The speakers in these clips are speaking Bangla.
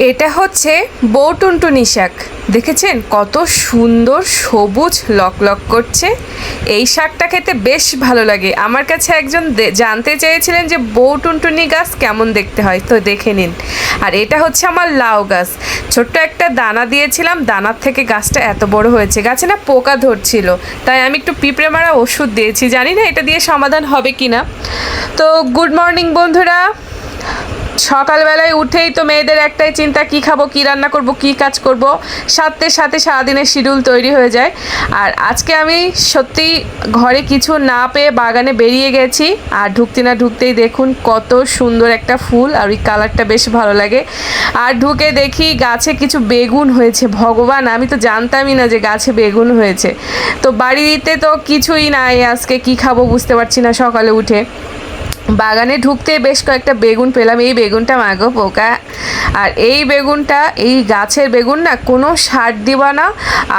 এটা হচ্ছে বউটুনটুনি শাক। দেখেছেন কত সুন্দর সবুজ লকলক করছে। এই শাকটা খেতে বেশ ভালো লাগে। আমার কাছে একজন জানতে চেয়েছিলেন যে বউটুনটুনি গাছ কেমন দেখতে হয়, তো দেখে নিন। আর এটা হচ্ছে আমার লাউ গাছ। ছোট্ট একটা দানা দিয়েছিলাম, দানার থেকে গাছটা এত বড় হয়েছে। গাছে না পোকা ধরছিল, তাই আমি একটু পিঁপড়ে মারা ওষুধ দিয়েছি। জানি না এটা দিয়ে সমাধান হবে কি না। তো গুড মর্নিং বন্ধুরা। সকালবেলায় উঠেই তো মেয়েদের একটাই চিন্তা, কি খাবো, কি রান্না করব, কি কাজ করব, সাথে সাথে সারাদিনের শিডিউল তৈরি হয়ে যায়। আর আজকে আমি সত্যি ঘরে কিছু না পেয়ে বাগানে বেরিয়ে গেছি। আর ঢুকতে না ঢুকতেই দেখুন কত সুন্দর একটা ফুল, আর ওই কালারটা বেশ ভালো লাগে। আর ঢুকে দেখি গাছে কিছু বেগুন হয়েছে। ভগবান, আমি তো জানতামই না যে গাছে বেগুন হয়েছে। তো বাড়িতে তো কিছুই নাই, আজকে কি খাবো বুঝতে পারছি না। সকালে উঠে বাগানে ঢুকতে বেশ কয়েকটা বেগুন পেলাম। এই বেগুনটা মাগো পোকা। আর এই বেগুনটা, এই গাছের বেগুন না কোনো সার দিবা না।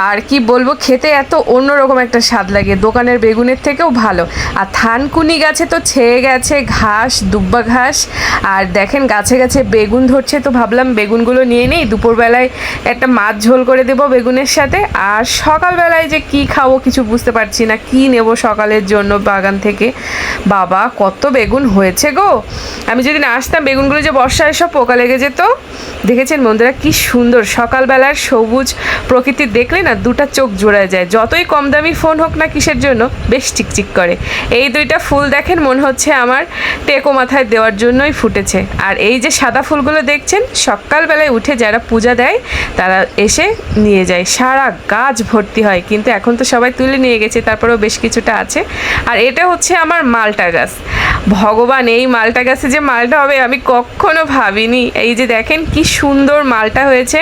আর কি বলবো, খেতে এত অন্যরকম একটা স্বাদ লাগে, দোকানের বেগুনের থেকেও ভালো। আর থানকুনি গাছে তো ছেয়ে গেছে ঘাস, দুব্বা ঘাস। আর দেখেন গাছে গাছে বেগুন ধরছে, তো ভাবলাম বেগুনগুলো নিয়ে নিই। দুপুরবেলায় একটা মাছ ঝোল করে দেবো বেগুনের সাথে। আর সকালবেলায় যে কি খাবো কিছু বুঝতে পারছি না, কি নেব সকালের জন্য বাগান থেকে। বাবা কত বেগুন হয়েছে গো! আমি যদি না আসতাম, বেগুনগুলো যে বর্ষায় সব পোকা লেগে যেত। দেখেছেন বন্ধুরা কি সুন্দর সকালবেলার সবুজ প্রকৃতি দেখলে না দুটা চোখ জোড়া যায়। যতই কম দামি ফোন হোক না কিসের জন্য, বেশ চিকচিক করে। এই দুইটা ফুল দেখেন, মনে হচ্ছে আমার টেকো মাথায় দেওয়ার জন্যই ফুটেছে। আর এই যে সাদা ফুলগুলো দেখছেন, সকালবেলায় উঠে যারা পূজা দেয় তারা এসে নিয়ে যায়। সারা গাছ ভর্তি হয়, কিন্তু এখন তো সবাই তুলে নিয়ে গেছে, তারপরেও বেশ কিছুটা আছে। আর এটা হচ্ছে আমার মালটা গাছ। ভগবান, এই মালটা গাছে যে মালটা হবে আমি কখনো ভাবিনি। এই যে দেখেন কি সুন্দর মালটা হয়েছে।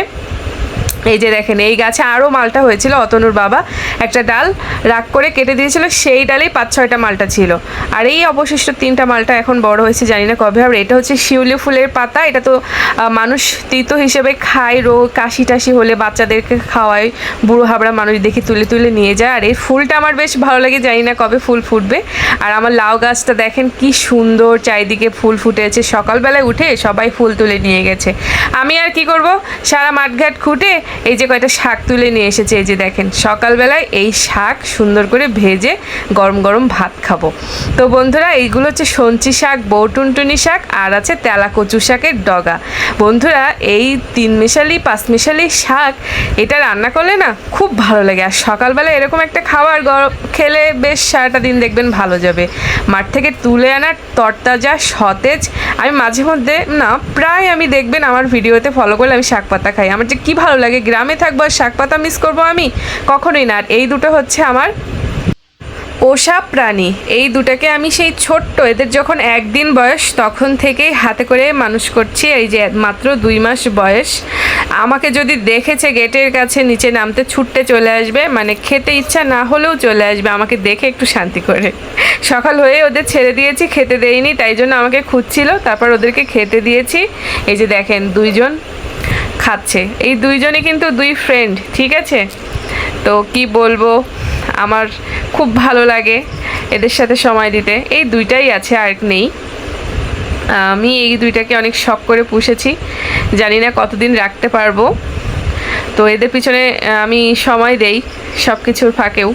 এই যে দেখেন, এই গাছে আরও মালটা হয়েছিল। অতনুর বাবা একটা ডাল রাগ করে কেটে দিয়েছিল, সেই ডালেই 5-6টা মালটা ছিল। আর এই অবশিষ্ট 3টা মালটা এখন বড় হয়েছে, জানি না কবে হবে। এটা হচ্ছে শিউলি ফুলের পাতা। এটা তো মানুষ তিতো হিসেবে খায়, কাশি টাশি হলে বাচ্চাদেরকে খাওয়ায়, বুড়ো হাবড়া মানুষ দেখি তুলে তুলে নিয়ে যায়। আর এই ফুলটা আমার বেশ ভালো লাগে, জানি না কবে ফুল ফুটবে। আর আমার লাউ গাছটা দেখেন কি সুন্দর, চারিদিকে ফুল ফুটেছে। সকালবেলায় উঠে সবাই ফুল তুলে নিয়ে গেছে। আমি আর কি করব, সারা মাঠঘাট খুঁটে এই যে কয়টা শাক তুলে নিয়ে এসেছে। এই যে দেখেন, সকালবেলায় এই শাক সুন্দর করে ভেজে গরম গরম ভাত খাবো। তো বন্ধুরা, এইগুলো হচ্ছে সঞ্চি শাক, বউটুনটুনি শাক, আর আছে তেলা কচু শাকের ডগা। বন্ধুরা, এই 3 মেশালি 5 মেশালি শাক এটা রান্না করলে না খুব ভালো লাগে। আর সকালবেলা এরকম একটা খাবার খেলে বেশ সারাটা দিন দেখবেন ভালো যাবে। মাঠ থেকে তুলে আনা তরতাজা সতেজ। আমি মাঝে মধ্যে না, প্রায় আমি দেখবেন আমার ভিডিওতে ফলো করলে আমি শাক পাতা খাই। আমার যে কি ভালো লাগে, গ্রামে থাকবো আর শাক পাতা মিস করবো আমি কখনোই না। আর এই দুটো হচ্ছে আমার পোষা প্রাণী। এই দুটাকে আমি সেই ছোট্ট, এদের যখন 1 দিন বয়স তখন থেকেই হাতে করে মানুষ করছি। এই যে মাত্র 2 মাস বয়স। আমাকে যদি দেখেছে গেটের কাছে নিচে নামতে ছুটতে চলে আসবে, মানে খেতে ইচ্ছা না হলেও চলে আসবে আমাকে দেখে একটু শান্তি করে। সকাল হয়ে ওদের ছেড়ে দিয়েছি, খেতে দেইনি, তাই জন্য আমাকে খুঁজছিল, তারপর ওদেরকে খেতে দিয়েছি। এই যে দেখেন 2জন খাচ্ছে। এই 2জনই কিন্তু 2 ফ্রেন্ড, ঠিক আছে? তো কি বলবো, আমার খুব ভালো লাগে এদের সাথে সময় দিতে। এই 2টাই আছে, আর নেই। আমি এই 2টাকে অনেক শখ করে পুষেছি, জানি না কতদিন রাখতে পারবো। তো এদের পিছনে আমি সময় দেই সব কিছুর ফাঁকেও।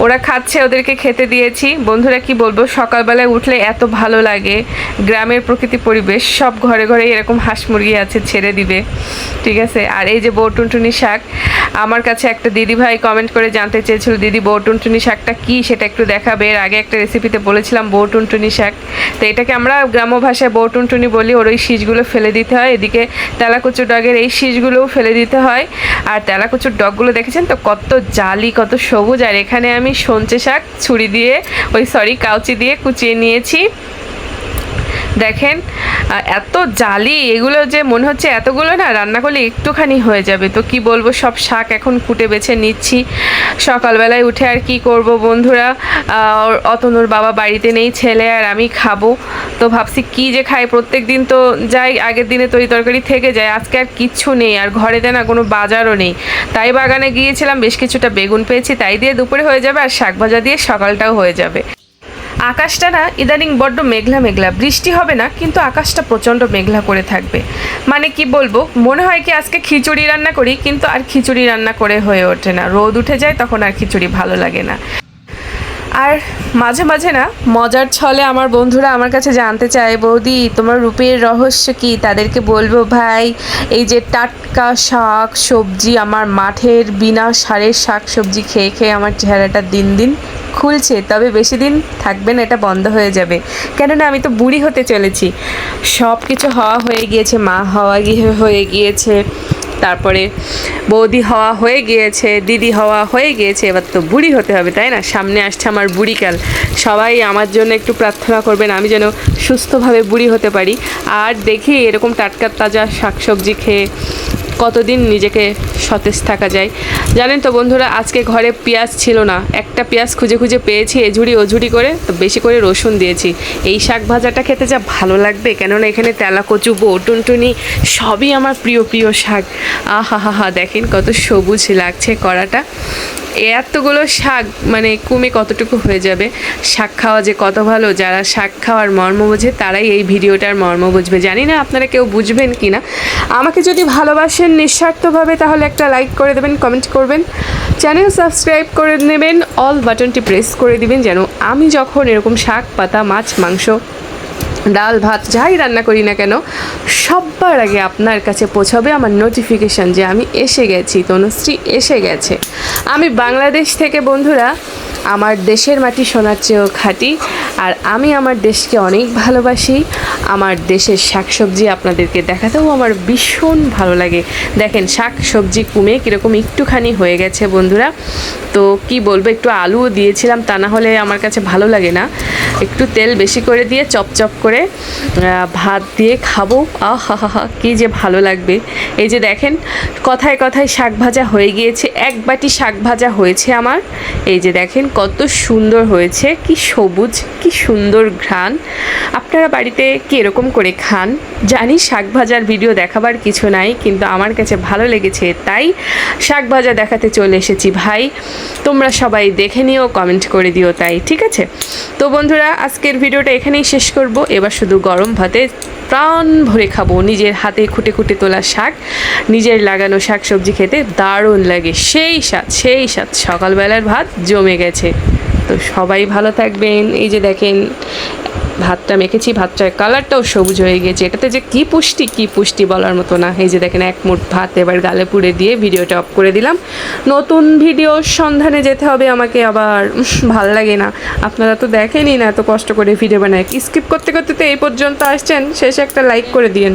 ওরা খাচ্ছে, ওদেরকে খেতে দিয়েছি। বন্ধুরা কি বলবো, সকালবেলায় উঠলে এত ভালো লাগে। গ্রামের প্রকৃতি পরিবেশ, সব ঘরে ঘরে এরকম হাঁস মুরগি আছে, ছেড়ে দিবে, ঠিক আছে? আর এই যে বউটুনটুনি শাক, আমার কাছে একটা দিদিভাই কমেন্ট করে জানতে চেয়েছিল, দিদি বউটুনটুনি শাকটা কি সেটা একটু দেখাবে। এর আগে একটা রেসিপিতে বলেছিলাম বউটুনটুনি শাক। তো এটাকে আমরা গ্রাম্য ভাষায় বউটুনটুনি বলি। ওর ওই শীষগুলো ফেলে দিতে হয়। এদিকে তেলাকুচুর ডগের এই শীষগুলোও ফেলে দিতে হয়। আর তেলাকুচুর ডগগুলো দেখেছেন তো কত জালি, কত সবুজ। আর এখানে আমি সঞ্চে শাক কাউচি দিয়ে কুচিয়ে নিয়েছি। দেখেন এত জালি, এগুলো যে মনে হচ্ছে এতগুলো না রান্না করলে একটুখানি হয়ে যাবে। তো কি বলবো, সব শাক এখন কুটে বেছে নিচ্ছি সকালবেলায় উঠে। আর কি করব বন্ধুরা, অতনুর বাবা বাড়িতে নেই, ছেলে আর আমি খাবো। তো ভাবছি কি যে খাই, প্রত্যেক দিন তো যাই, আগের দিনে তরকারি থেকে যায়, আজকে আর কিচ্ছু নেই। আর ঘরেতে না কোনো বাজারও নেই, তাই বাগানে গিয়েছিলাম, বেশ কিছুটা বেগুন পেয়েছি, তাই দিয়ে দুপুরে হয়ে যাবে। আর শাক ভাজা দিয়ে সকালটাও হয়ে যাবে। আকাশটা না ইদানিং বড্ড মেঘলা মেঘলা, বৃষ্টি হবে না কিন্তু আকাশটা প্রচণ্ড মেঘলা করে থাকবে। মানে কি বলবো, মনে হয় কি আজকে খিচুড়ি রান্না করি, কিন্তু আর খিচুড়ি রান্না করে হয়ে ওঠে না, রোদ উঠে যায় তখন আর খিচুড়ি ভালো লাগে না। আর মাঝে মাঝে না মজার ছলে আমার বন্ধুরা আমার কাছে জানতে চায়, বৌদি তোমার রূপের রহস্য কি? তাদেরকে বলবো ভাই, এই যে টাটকা শাক সবজি, আমার মাঠের বিনা সারের শাক সবজি খেয়ে খেয়ে আমার চেহারাটা দিন দিন খুলছে, তবে বেশি দিন থাকবে না, এটা বন্ধ হয়ে যাবে। কেননা আমি তো বুড়ি হতে চলেছি, সব কিছু হওয়া হয়ে গিয়েছে, মা হওয়া হয়ে গিয়েছে, তারপরে বৌদি হওয়া হয়ে গিয়েছে, দিদি হওয়া হয়ে গিয়েছে, এবার তো বুড়ি হতে হবে, তাই না? সামনে আসছে আমার বুড়িকাল। সবাই আমার জন্য একটু প্রার্থনা করবেন, আমি যেন সুস্থভাবে বুড়ি হতে পারি। আর দেখি এরকম টাটকা তাজা শাকসবজি খেয়ে কতদিন নিজেকে সতেজ থাকা যায়। জানেন তো বন্ধুরা, আজকে ঘরে পেঁয়াজ ছিল না, একটা পেঁয়াজ খুঁজে খুঁজে পেয়েছি, এঝুড়ি ওঝুড়ি করে, তো বেশি করে রসুন দিয়েছি। এই শাক ভাজাটা খেতে যা ভালো লাগবে, কেননা এখানে তেলাকচু, বৌটুনটুনি সবই আমার প্রিয় প্রিয় শাক। আহা হা হা, দেখেন কত সবুজ লাগছে কড়াটা। এতগুলো শাক মানে কমে কতটুকু হয়ে যাবে। শাক খাওয়া যে কত ভালো, যারা শাক খাওয়ার মর্ম বোঝে তারাই এই ভিডিওটার মর্ম বুঝবে। জানি না আপনারা কেউ বুঝবেন কি না। আমাকে যদি ভালোবাসেন নিঃস্বার্থভাবে তাহলে একটা লাইক করে দেবেন, কমেন্ট করবেন, চ্যানেল সাবস্ক্রাইব করে নেবেন, অল বাটনটি প্রেস করে দিবেন, যেন আমি যখন এরকম শাক পাতা মাছ মাংস ডাল ভাত যাই রান্না করি না কেন সবার আগে আপনার কাছে পৌঁছাবে আমার নোটিফিকেশান যে আমি এসে গেছি, তনুশ্রী এসে গেছে। আমি বাংলাদেশ থেকে বন্ধুরা, আমার দেশের মাটি সোনার চেয়েও খাঁটি, আর আমি আমার দেশকে অনেক ভালোবাসি। আমার দেশের শাকসবজি আপনাদেরকে দেখাতেও আমার ভীষণ ভালো লাগে। দেখেন শাক সবজি কমে কীরকম একটুখানি হয়ে গেছে বন্ধুরা। তো কি বলবো, একটু আলুও দিয়েছিলাম, তা না হলে আমার কাছে ভালো লাগে না। একটু তেল বেশি করে দিয়ে চপচপ করে ভাত দিয়ে খাবো, আহা হা হা, কী যে ভালো লাগবে। এই যে দেখেন কথায় কথায় শাক ভাজা হয়ে গিয়েছে, এক বাটি শাক ভাজা হয়েছে আমার। এই যে দেখেন কত সুন্দর হয়েছে, কি সবুজ, কি সুন্দর ঘ্রাণ। আপনারা বাড়িতে কি এরকম করে খান? জানি শাক ভাজার ভিডিও দেখাবার কিছু নাই, কিন্তু আমার কাছে ভালো লেগেছে তাই শাক ভাজা দেখাতে চলে এসেছি। ভাই তোমরা সবাই দেখে নিও, কমেন্ট করে দিও, তাই ঠিক আছে? তো বন্ধুরা আজকের ভিডিওটা এখানেই শেষ করব। এবার শুধু গরম ভাতে প্রাণ ভরে খাবো। নিজের হাতে খুঁটে খুঁটে তোলা শাক, নিজের লাগানো শাক সবজি খেতে দারুণ লাগে, সেই স্বাদ সেই স্বাদ। সকালবেলার ভাত জমে গেছে। তো সবাই ভালো থাকবেন। এই যে দেখেন ভাতটা মেখেছি, ভাতটার কালারটাও সবুজ হয়ে গেছে, এটাতে যে কি পুষ্টি বলার মতো না। এই যে দেখেন এক মুঠ ভাত এবার গালে পুড়ে দিয়ে ভিডিওটা অফ করে দিলাম। নতুন ভিডিওর সন্ধানে যেতে হবে আমাকে, আবার ভাল লাগে না। আপনারা তো দেখেনই না এত কষ্ট করে ভিডিও বানায়, স্কিপ করতে করতে তো এই পর্যন্ত আসছেন, শেষে একটা লাইক করে দিয়েন।